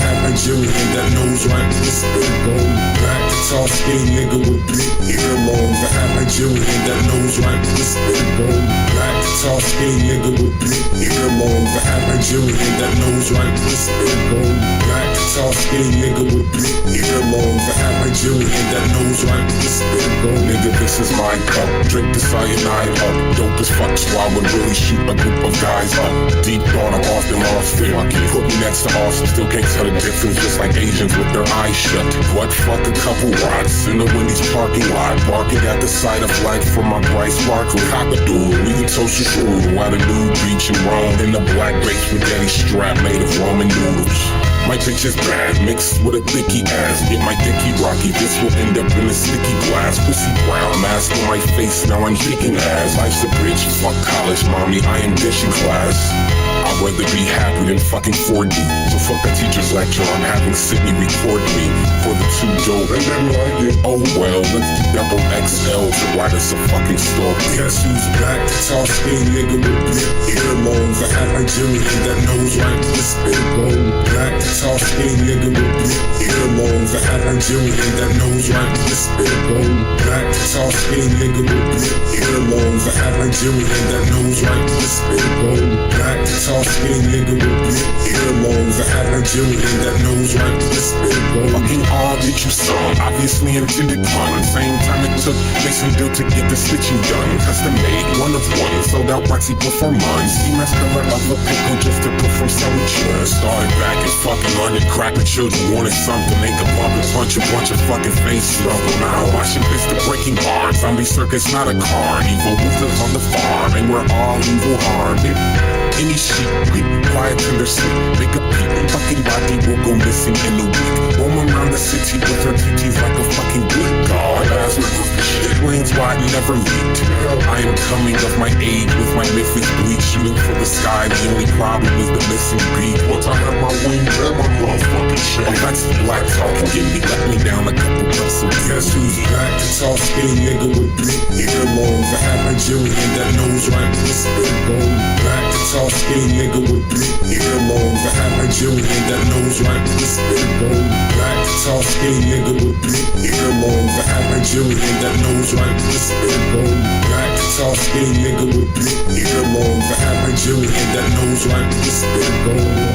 half Nigerian that knows right to spit gold. Black, tall, skinny nigga with big earlobes. A half Nigerian that knows right to spit gold. Black, tall, skinny nigga with big earlobes. A half Nigerian that knows right to spit gold. Black, tall, skinny nigga with big earlobes. A half Nigerian that knows right to spit gold. Nigga, this is my cup. Drink the cyanide up. Dope as fuck, so I would really shoot a group of guys up. Deep thought, I'm often lost in. Put me next to Austin, still can't tell the difference. Just like Asians with their eyes shut. What fuck a couple rods in the Wendy's parking lot, barking at the sight of life from my bright sparkling cockadoo. We can social food while the nude beach in Rome in the black baked spaghetti strap made of ramen noodles. My bitch is bad, mixed with a thicky ass. Get my dicky rocky, this will end up in a sticky glass. Pussy brown, mask on my face, now I'm kicking ass. Life's a bitch, fuck college, mommy, I am dishing class. I'd rather be happy than fucking 4D. So fuck that teacher's lecture, I'm having Sydney record me for the 2 dope. They never like it. Oh well, let's do double XL to write us a fucking story. Guess who's black? Tall, skinny nigga with big earlobes. A half Nigerian that knows right to spit gold. Black, tall, skinny nigga with big earlobes. A half Nigerian that knows right to spit gold. Black, tall, skinny nigga with big earlobes. A half Nigerian that knows right to spit gold. Black, tall, skinny nigga with big earlobes. A half Nigerian that knows right to spit gold. Fucking all that you saw, obviously intended pun. Same time it took Mason Dill to get the stitching done. Custom made, one of one, sold out waxy before months. He messed color of a pickle just to put from selling chairs. Started back and fucking London, cracking children wanted something. They could pop and punch a bunch of fucking faces off them out. Watching this the breaking bars. Zombie circus, not a car. Evil wolves on the farm, and we're all evil harmed. Any sheep, we quiet tender sleep. Make a peep, fucking body will go missing in a week. Roam around the city with her titties like a fucking good god. Explains why I never leaked. I am coming of my age with my mythic bleach, shooting for the sky. The only problem is the missing beat. Once I have my wings, grab my motherfucking shit. Oh, that's the black talking, get me, let me down a couple cups of guess who's black? Tall, skinny nigga with big earlobes. A half Nigerian that knows right to spit gold. Black, tall, skinny nigga with big earlobes. A half Nigerian that knows right to spit gold. Black, tall, skinny nigga with big earlobes. A half Nigerian that knows right to spit gold. Black, tall, skinny nigga with big earlobes. A half Nigerian that knows right to spit gold.